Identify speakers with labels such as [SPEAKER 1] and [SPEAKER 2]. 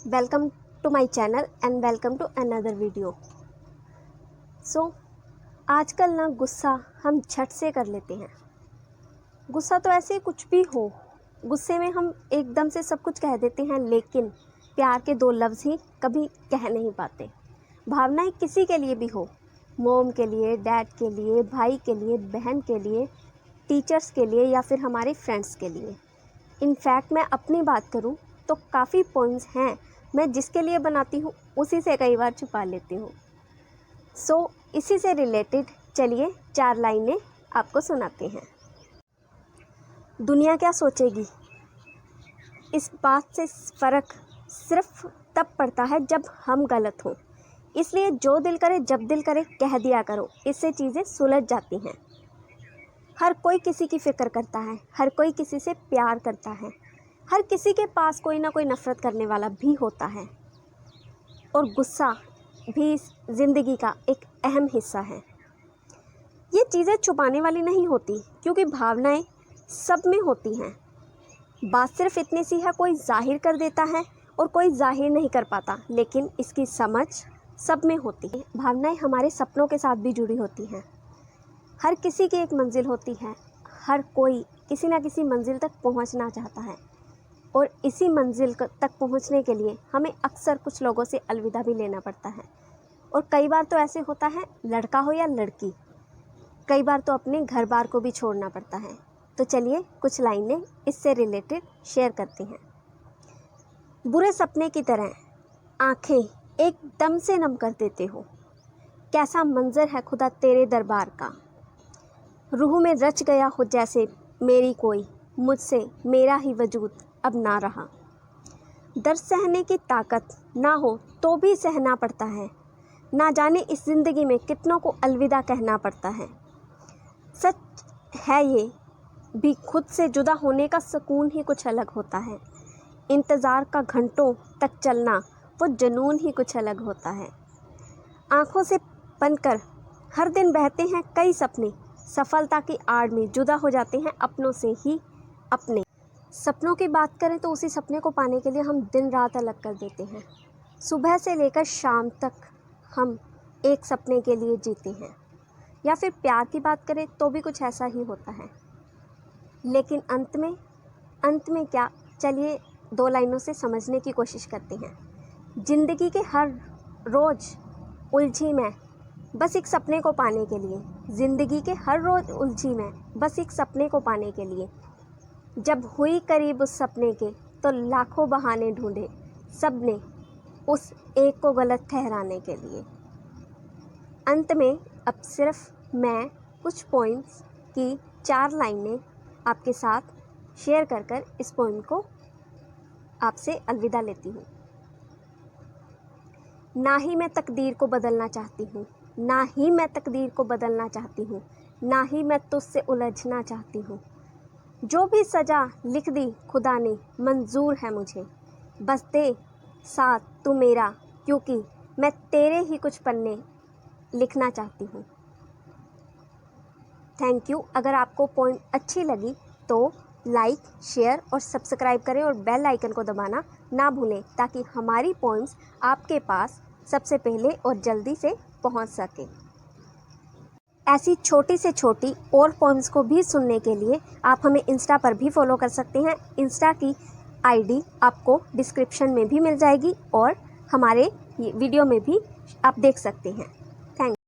[SPEAKER 1] Welcome to my channel and welcome to another video. आजकल ना गुस्सा हम झट से कर लेते हैं। गुस्सा तो ऐसे कुछ भी हो, गुस्से में हम एकदम से सब कुछ कह देते हैं, लेकिन प्यार के दो लफ्ज़ ही कभी कह नहीं पाते। भावनाएं किसी के लिए भी हो, मोम के लिए, डैड के लिए, भाई के लिए, बहन के लिए, टीचर्स के लिए या फिर हमारे फ्रेंड्स के लिए। इनफैक्ट मैं अपनी बात करूं तो काफ़ी पॉइंट्स हैं मैं जिसके लिए बनाती हूँ उसी से कई बार छुपा लेती हूँ। इसी से रिलेटेड चलिए 4 लाइनें आपको सुनाते हैं। दुनिया क्या सोचेगी, इस बात से फ़र्क सिर्फ तब पड़ता है जब हम गलत हों। इसलिए जो दिल करे जब दिल करे कह दिया करो, इससे चीज़ें सुलझ जाती हैं। हर कोई किसी की फ़िक्र करता है, हर कोई किसी से प्यार करता है, हर किसी के पास कोई ना कोई नफ़रत करने वाला भी होता है, और गुस्सा भी इस ज़िंदगी का एक अहम हिस्सा है। ये चीज़ें छुपाने वाली नहीं होती, क्योंकि भावनाएं सब में होती हैं। बात सिर्फ इतनी सी है, कोई जाहिर कर देता है और कोई जाहिर नहीं कर पाता, लेकिन इसकी समझ सब में होती है। भावनाएं हमारे सपनों के साथ भी जुड़ी होती हैं। हर किसी की एक मंजिल होती है, हर कोई किसी ना किसी मंजिल तक पहुंचना चाहता है, और इसी मंजिल तक पहुंचने के लिए हमें अक्सर कुछ लोगों से अलविदा भी लेना पड़ता है। और कई बार तो ऐसे होता है, लड़का हो या लड़की, कई बार तो अपने घर बार को भी छोड़ना पड़ता है। तो चलिए कुछ लाइनें इससे रिलेटेड शेयर करते हैं। बुरे सपने की तरह आंखें एकदम से नम कर देते हो, कैसा मंजर है खुदा तेरे दरबार का। रूह में रच गया हो जैसे मेरी कोई, मुझसे मेरा ही वजूद अब ना रहा। दर्द सहने की ताकत ना हो तो भी सहना पड़ता है, ना जाने इस ज़िंदगी में कितनों को अलविदा कहना पड़ता है। सच है ये भी, खुद से जुदा होने का सुकून ही कुछ अलग होता है। इंतज़ार का घंटों तक चलना, वो जुनून ही कुछ अलग होता है। आँखों से बनकर हर दिन बहते हैं कई सपने, सफलता की आड़ में जुदा हो जाते हैं अपनों से ही अपने। सपनों की बात करें तो उसी सपने को पाने के लिए हम दिन रात अलग कर देते हैं। सुबह से लेकर शाम तक हम एक सपने के लिए जीते हैं। या फिर प्यार की बात करें तो भी कुछ ऐसा ही होता है, लेकिन अंत में क्या, चलिए 2 लाइनों से समझने की कोशिश करते हैं। ज़िंदगी के हर रोज़ उलझी मैं बस एक सपने को पाने के लिए, ज़िंदगी के हर रोज़ उलझी मैं बस एक सपने को पाने के लिए। जब हुई करीब उस सपने के तो लाखों बहाने ढूंढे सबने उस एक को गलत ठहराने के लिए। अंत में अब सिर्फ मैं कुछ पॉइंट्स की 4 लाइनें आपके साथ शेयर कर इस पॉइंट को आपसे अलविदा लेती हूँ। ना ही मैं तकदीर को बदलना चाहती हूँ, ना ही मैं तकदीर को बदलना चाहती हूँ, ना ही मैं तुझसे उलझना चाहती हूँ। जो भी सज़ा लिख दी खुदा ने मंजूर है मुझे, बस दे साथ तू मेरा, क्योंकि मैं तेरे ही कुछ पन्ने लिखना चाहती हूँ। Thank you. अगर आपको पॉइंट अच्छी लगी तो लाइक, शेयर और सब्सक्राइब करें, और बेल आइकन को दबाना ना भूलें, ताकि हमारी पॉइंट्स आपके पास सबसे पहले और जल्दी से पहुंच सके। ऐसी छोटी से छोटी और पॉइंट्स को भी सुनने के लिए आप हमें इंस्टा पर भी फॉलो कर सकते हैं। इंस्टा की आईडी आपको डिस्क्रिप्शन में भी मिल जाएगी, और हमारे वीडियो में भी आप देख सकते हैं। थैंक